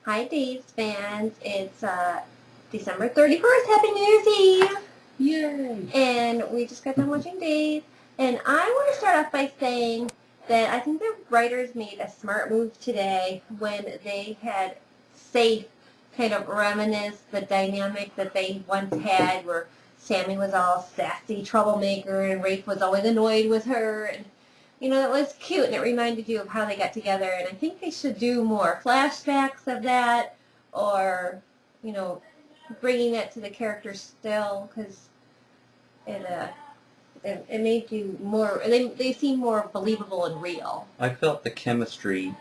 Hi, Days fans. It's December 31st. Happy New Year's Eve. Yay! And we just got done watching Days. And I want to start off by saying that I think the writers made a smart move today when they had Safe kind of reminisce the dynamic that they once had where Sammy was all sassy troublemaker and Rafe was always annoyed with her. And it was cute, and it reminded you of how they got together, and I think they should do more flashbacks of that, or, you know, bringing that to the characters still, because it, it made you more, they seem more believable and real. I felt the chemistry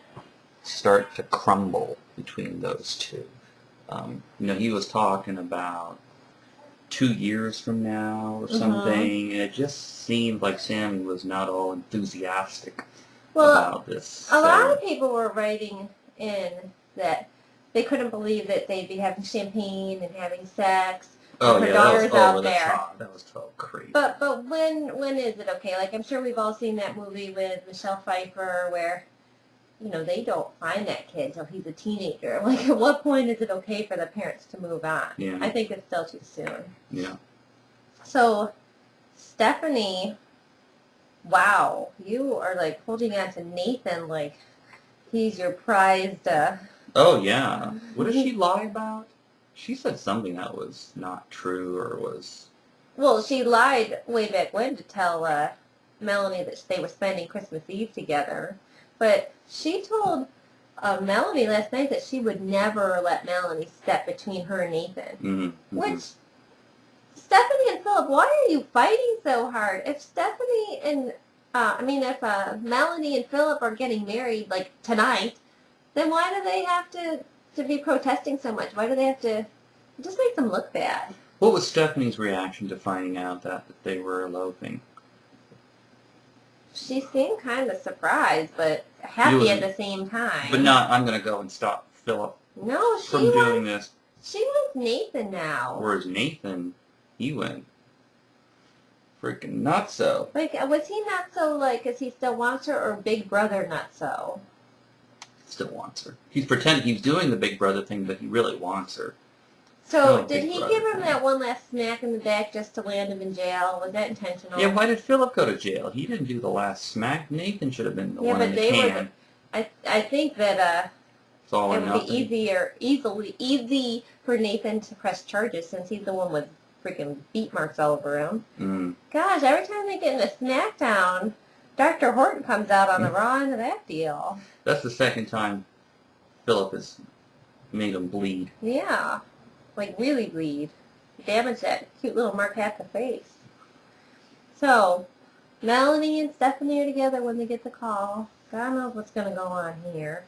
start to crumble between those two. He was talking about 2 years from now or something, and it just seemed like Sammy was not all enthusiastic about this. A lot of people were writing in that they couldn't believe that they'd be having champagne and having sex. Oh her yeah, daughter's that was over out the there. top. That was so crazy. But when is it okay? Like, I'm sure we've all seen that movie with Michelle Pfeiffer where, they don't find that kid until he's a teenager. Like, at what point is it okay for the parents to move on? Yeah. I think it's still too soon. Yeah. So, Stephanie, wow, you are like holding on to Nathan like he's your prized. Oh yeah. What did she lie about? She said something that was not true or was... Well, she lied way back when to tell Melanie that they were spending Christmas Eve together. But she told Melanie last night that she would never let Melanie step between her and Nathan. Mm-hmm. Which, Stephanie and Philip, why are you fighting so hard? If Stephanie and, if Melanie and Philip are getting married, like, tonight, then why do they have to be protesting so much? Why do they have to... It just makes them look bad. What was Stephanie's reaction to finding out that they were eloping? She seemed kind of surprised, but happy at the same time. But not, I'm going to go and stop Philip from doing this. She wants Nathan now. Whereas Nathan, he went freaking nutso. Like, was he nutso, like, because he still wants her, or Big Brother nutso? Still wants her. He's pretending he's doing the Big Brother thing, but he really wants her. So, did he give him that one last smack in the back just to land him in jail? Was that intentional? Yeah, why did Philip go to jail? He didn't do the last smack. Nathan should have been the one in the can. I think that it's all it would be easy for Nathan to press charges since he's the one with freaking beat marks all over him. Mm. Gosh, every time they get in a smackdown, Dr. Horton comes out on the raw end of that deal. That's the second time Philip has made him bleed. Yeah. Like, really bleed. Damage that cute little Mark Hacka face. So, Melanie and Stephanie are together when they get the call. God knows what's going to go on here.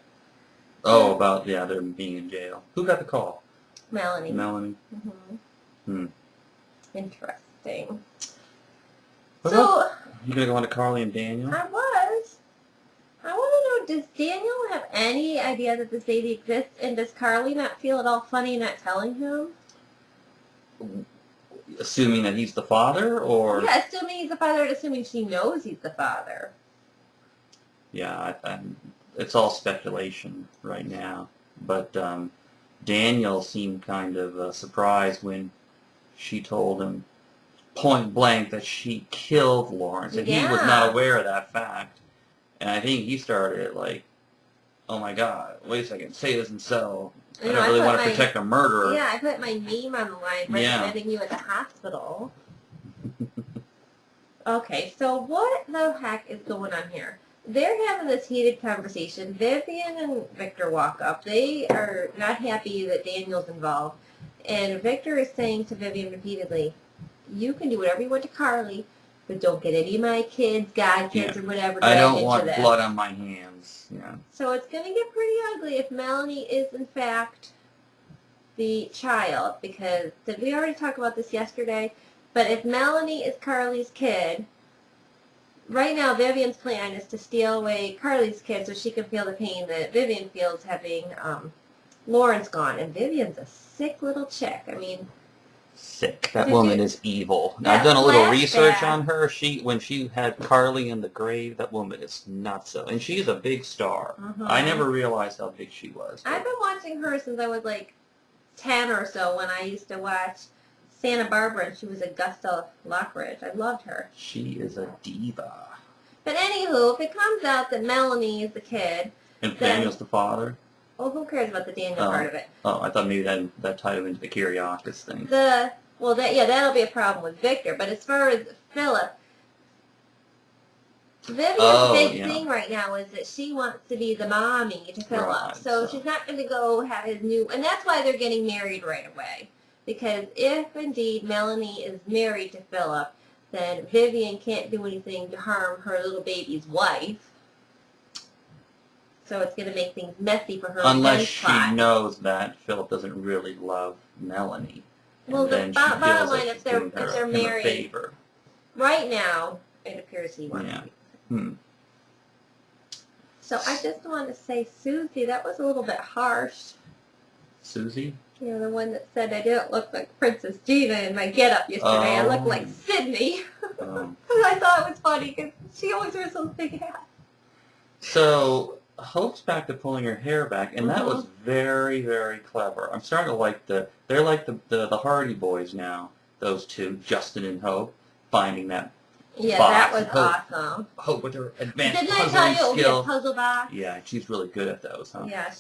Oh, about, yeah, they're being in jail. Who got the call? Melanie. Melanie. Mm-hmm. Interesting. So, you going to go on to Carly and Daniel? I was. I want to know, does Daniel have any idea that this baby exists, and does Carly not feel it all funny not telling him? Assuming that he's the father, or... Yeah, assuming he's the father, assuming she knows he's the father. Yeah, it's all speculation right now. But Daniel seemed kind of surprised when she told him point blank that she killed Lawrence, and he was not aware of that fact. And I think he started like, oh my God, wait a second, say this and so. I don't really want to protect a murderer. Yeah, I put my name on the line recommending you at the hospital. Okay, so what the heck is going on here? They're having this heated conversation. Vivian and Victor walk up. They are not happy that Daniel's involved. And Victor is saying to Vivian repeatedly, you can do whatever you want to Carly, but don't get any of my kids, godkids, or whatever. I don't want blood on my hands. Yeah. So it's going to get pretty ugly if Melanie is, in fact, the child. Because, did we already talk about this yesterday? But if Melanie is Carly's kid, right now Vivian's plan is to steal away Carly's kid so she can feel the pain that Vivian feels having Lawrence gone. And Vivian's a sick little chick. I mean, sick. That Did woman you- is evil. That I've done a little research flashback. on her. When she had Carly in the grave, that woman is nutso. And she's a big star. I never realized how big she was. I've been watching her since I was like 10 or so when I used to watch Santa Barbara and she was Augusta Lockridge. I loved her. She is a diva. But anywho, if it comes out that Melanie is the kid, And then, Daniel's the father? well, who cares about the Daniel part of it? Oh, I thought maybe that tied him into the Kyriakis thing. That'll be a problem with Victor. But as far as Philip, Vivian's big thing right now is that she wants to be the mommy to Philip. Right, so she's not going to go have his new... And that's why they're getting married right away. Because if indeed Melanie is married to Philip, then Vivian can't do anything to harm her little baby's wife. So it's going to make things messy for her. Unless she knows that Philip doesn't really love Melanie. Well, the bottom line, if they're married, favor. Right now, it appears he wants to be. So I just want to say, Susie, that was a little bit harsh. Susie? You know, the one that said I didn't look like Princess Gina in my get-up yesterday. I looked like Sydney. I thought it was funny because she always wears those big hats. So Hope's back to pulling her hair back, and that was very, very clever. I'm starting to like they're like the Hardy Boys now. Those two, Justin and Hope, finding that. Yeah, box. that was awesome. Hope with her advanced Didn't I puzzling tell you it would be a skills. puzzle box? Yeah, she's really good at those, huh? Yeah,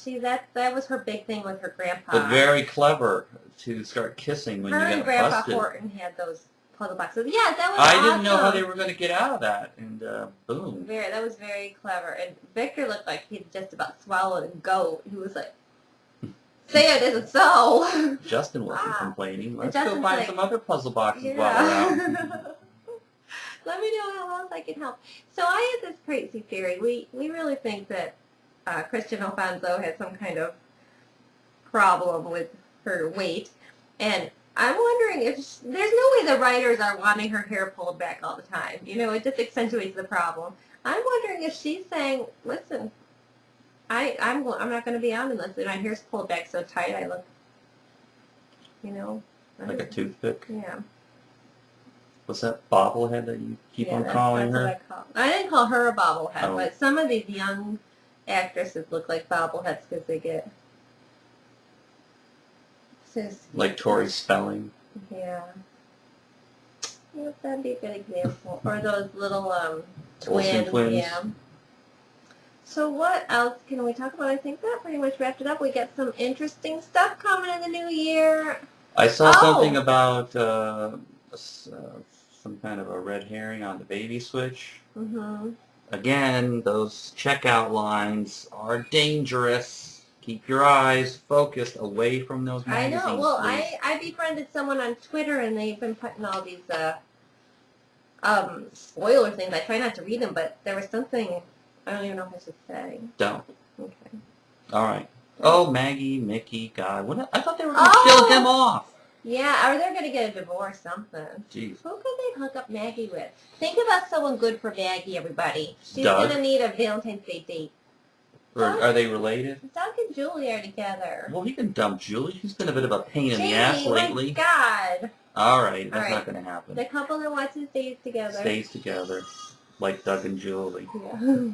that was her big thing with her grandpa. But very clever to start kissing when you Her and get Grandpa busted. Horton had those puzzle boxes. Yeah, that was I awesome. didn't know how they were going to get out of that, and boom. That was very clever. And Victor looked like he'd just about swallowed a goat. He was like, say it isn't so. Justin wasn't complaining. Let's Justin's go find like, some other puzzle boxes while we're out. Let me know how else I can help. So I had this crazy theory. We really think that Christian Alfonso had some kind of problem with her weight. And I'm wondering if there's no way the writers are wanting her hair pulled back all the time. You know, it just accentuates the problem. I'm wondering if she's saying, listen, I'm not going to be on unless my hair's pulled back so tight I look, you know. Like a toothpick? Yeah. What's that bobblehead that you keep on calling her? I didn't call her a bobblehead, but some of these young actresses look like bobbleheads because they get... Like Tori Spelling? Yeah. Yep, that'd be a good example. Or those little twins. Yeah. So what else can we talk about? I think that pretty much wrapped it up. We got some interesting stuff coming in the new year. I saw something about some kind of a red herring on the baby switch. Again, those checkout lines are dangerous. Keep your eyes focused away from those magazines. I know. Well, I befriended someone on Twitter, and they've been putting all these spoiler things. I try not to read them, but there was something I don't even know if I should say. Don't. Okay. All right. Oh, Maggie, Mickey, God. I thought they were going to kill him off. Yeah, or they're going to get a divorce, something. Jeez. Who could they hook up Maggie with? Think about someone good for Maggie, everybody. She's Doug? going to need a Valentine's Day date. Or are they related? Doug and Julie are together. Well, he can dump Julie. She's been a bit of a pain in the ass lately. My God. All right, that's not going to happen. The couple that watches Days together. Stays together, like Doug and Julie. Yeah.